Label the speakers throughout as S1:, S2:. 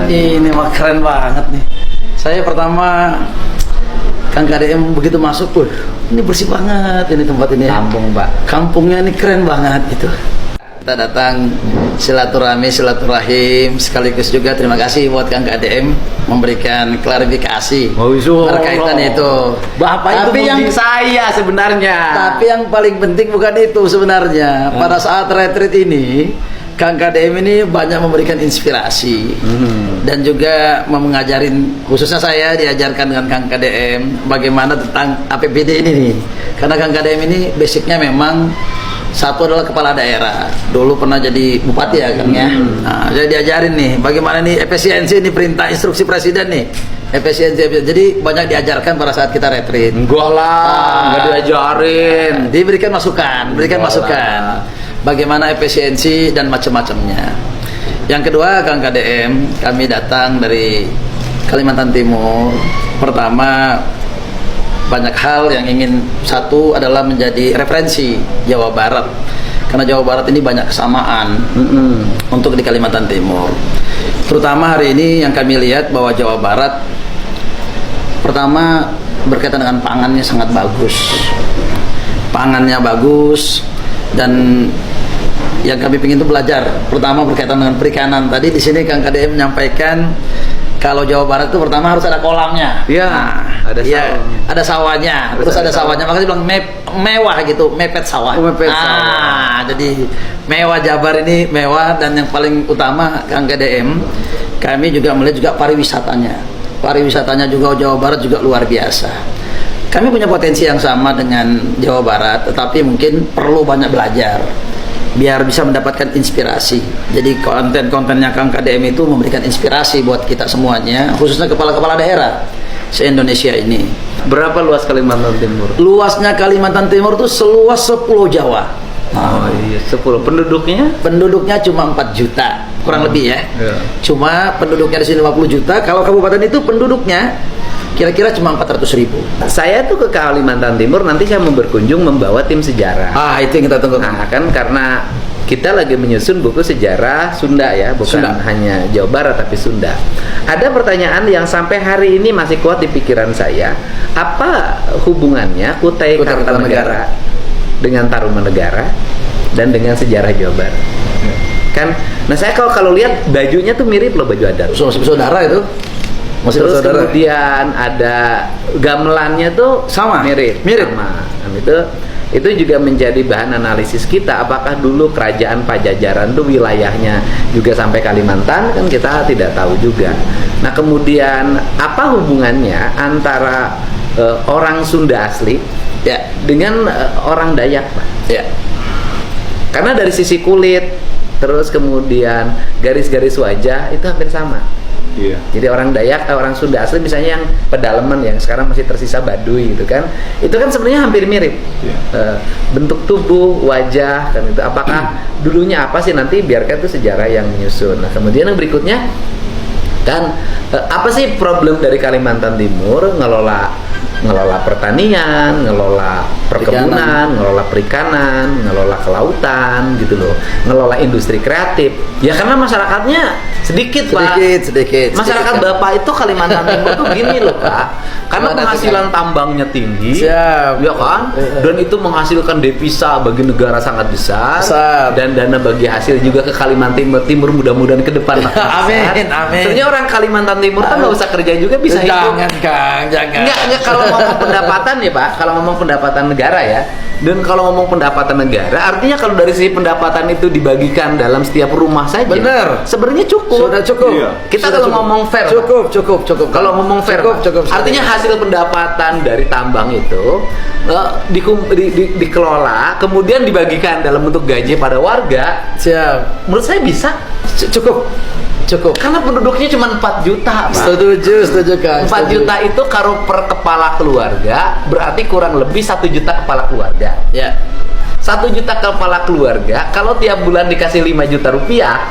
S1: Ini mah keren banget nih. Saya pertama Kang KDM begitu masuk, ini bersih banget ini tempat ini.
S2: Kampung, Pak.
S1: Kampungnya ini keren banget gitu. Kita datang silaturahim sekaligus juga terima kasih buat Kang KDM memberikan klarifikasi berkaitan itu.
S2: Bapak
S1: tapi
S2: itu
S1: yang
S2: saya sebenarnya.
S1: Tapi yang paling penting bukan itu sebenarnya. Pada saat retreat ini Kang KDM ini banyak memberikan inspirasi dan juga mengajarin, khususnya saya diajarkan dengan Kang KDM bagaimana tentang APBD ini nih. Karena Kang KDM ini basicnya memang satu adalah kepala daerah, dulu pernah jadi bupati ya Kang ya. Nah, jadi diajarin nih bagaimana nih efisiensi ini perintah instruksi presiden nih. Efisiensi. Jadi banyak diajarkan pada saat kita retreat.
S2: Enggak lah, enggak diajarin.
S1: Diberikan masukan, bagaimana efisiensi dan macam-macamnya. Yang kedua, Kang KDM, kami datang dari Kalimantan Timur. Pertama, banyak hal yang ingin, satu adalah menjadi referensi Jawa Barat. Karena Jawa Barat ini banyak kesamaan untuk di Kalimantan Timur. Terutama hari ini yang kami lihat bahwa Jawa Barat pertama berkaitan dengan pangannya sangat bagus. Pangannya bagus dan yang kami ingin itu belajar. Pertama berkaitan dengan perikanan. Tadi di sini Kang KDM menyampaikan kalau Jawa Barat itu pertama harus ada kolamnya.
S2: Iya, ada sawah.
S1: Ya, ada sawahnya. Terus ada sawahnya. Makanya bilang mewah gitu, mepet sawah. Sawah. Jadi mewah Jabar ini mewah, dan yang paling utama Kang KDM, kami juga melihat juga pariwisatanya. Pariwisatanya juga Jawa Barat juga luar biasa. Kami punya potensi yang sama dengan Jawa Barat, tetapi mungkin perlu banyak belajar biar bisa mendapatkan inspirasi. Jadi konten-kontennya Kang KDM itu memberikan inspirasi buat kita semuanya, khususnya kepala-kepala daerah se-Indonesia ini.
S2: Berapa luas Kalimantan Timur?
S1: Luasnya Kalimantan Timur itu seluas 10 Jawa.
S2: Oh iya, 10. Penduduknya?
S1: Penduduknya cuma 4 juta, kurang lebih ya. Cuma penduduknya di sini 50 juta. Kalau kabupaten itu penduduknya kira-kira cuma 400.000.
S2: Saya tuh ke Kalimantan Timur nanti saya mau berkunjung membawa tim sejarah.
S1: Itu yang kita tunggu.
S2: Nah, kan karena kita lagi menyusun buku sejarah Sunda ya, bukan hanya Jawa Barat tapi Sunda. Ada pertanyaan yang sampai hari ini masih kuat di pikiran saya. Apa hubungannya Kutai Kartanegara dengan Tarumanegara dan dengan sejarah Jawa Barat? Kan, nah saya kalau lihat bajunya tuh mirip loh, baju adat.
S1: Saudara itu.
S2: Terus kemudian ada gamelannya tuh mirip. Sama. Dan itu juga menjadi bahan analisis kita. Apakah dulu kerajaan Pajajaran tuh wilayahnya juga sampai Kalimantan? Kan kita tidak tahu juga. Nah kemudian apa hubungannya antara orang Sunda asli dengan orang Dayak, Pak? Karena dari sisi kulit, terus kemudian garis-garis wajah itu hampir sama. Jadi orang Dayak, orang Sunda asli misalnya yang pedalaman yang sekarang masih tersisa Baduy gitu kan, itu kan sebenarnya hampir mirip bentuk tubuh, wajah kan itu. Apakah dulunya apa sih, nanti biarkan itu sejarah yang menyusun. Nah kemudian yang berikutnya kan apa sih problem dari Kalimantan Timur ngelola pertanian, ngelola perkebunan, ngelola perikanan, ngelola kelautan gitu loh, ngelola industri kreatif. Ya karena masyarakatnya sedikit Pak. Masyarakat Bapak itu Kalimantan Timur tuh gini loh Pak. Karena penghasilan tambangnya tinggi, ya kan? Dan itu menghasilkan devisa bagi negara sangat besar. Dan dana bagi hasil juga ke Kalimantan Timur mudah-mudahan ke depan makin besar.
S1: Amin.
S2: Sebenarnya orang Kalimantan Timur kan nggak usah kerja juga bisa hidup.
S1: Jangan Kang, jangan.
S2: Enggak kalau ngomong pendapatan ya Pak, kalau ngomong pendapatan negara ya. Dan kalau ngomong pendapatan negara, artinya kalau dari sisi pendapatan itu dibagikan dalam setiap rumah saja.
S1: Bener.
S2: Sebenarnya cukup.
S1: Sudah cukup.
S2: Kita kalau ngomong fair.
S1: Cukup.
S2: Kalau ngomong fair,
S1: cukup.
S2: artinya hasil pendapatan dari tambang itu dikelola, kemudian dibagikan dalam bentuk gaji pada warga.
S1: Siap.
S2: Menurut saya bisa.
S1: Cukup.
S2: Karena penduduknya cuma 4 juta, Pak.
S1: Setuju Kang.
S2: 4 juta itu kalau per kepala keluarga berarti kurang lebih 1 juta kepala keluarga. 1 juta kepala keluarga, kalau tiap bulan dikasih 5 juta rupiah,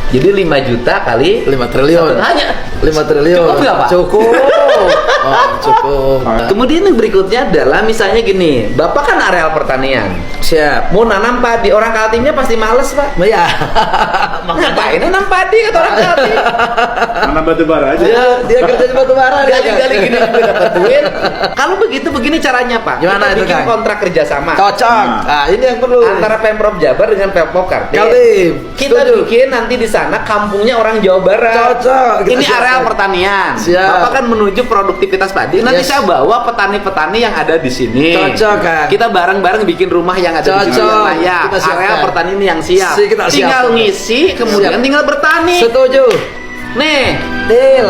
S2: jadi 5 juta kali
S1: 5 triliun.
S2: Hanya
S1: 5 triliun.
S2: Cukup nggak Pak?
S1: Cukup. Cukup.
S2: Kemudian yang berikutnya adalah misalnya gini, Bapak kan areal pertanian.
S1: Siap.
S2: Mau nanam padi, orang Kaltimnya pasti males, Pak.
S1: Ya.
S2: Ngapain nanam padi kata orang Kaltim?
S3: Nanam batu bara aja.
S1: Dia kerja di batu bara.
S2: Gali-gali gini juga dapat duit. Kalau begitu begini caranya, Pak.
S1: Gimana
S2: Kita
S1: itu,
S2: bikin
S1: Kang?
S2: kontrak kerjasama
S1: Cocok. Nah, ini yang perlu.
S2: antara Pemprov Jabar dengan Pemprov Kaltim.
S1: Kaltim.
S2: Kita
S1: Setuju.
S2: bikin nanti di sana kampungnya orang Jawa Barat.
S1: Cocok. Kita
S2: Ini
S1: siapkan.
S2: areal pertanian.
S1: Siap.
S2: Bapak kan menuju produktivitas padi. Nanti
S1: Yes.
S2: saya bawa petani-petani yang ada di sini.
S1: Cocok, Kang.
S2: Kita bareng-bareng bikin rumah yang ada di sini
S1: Cocok.
S2: yang layak.
S1: Kita siapkan.
S2: Areal pertanian yang siap.
S1: Kita
S2: Tinggal
S1: siapkan.
S2: ngisi, kemudian
S1: Siap.
S2: tinggal bertani.
S1: Setuju.
S2: Nih,
S1: Deal.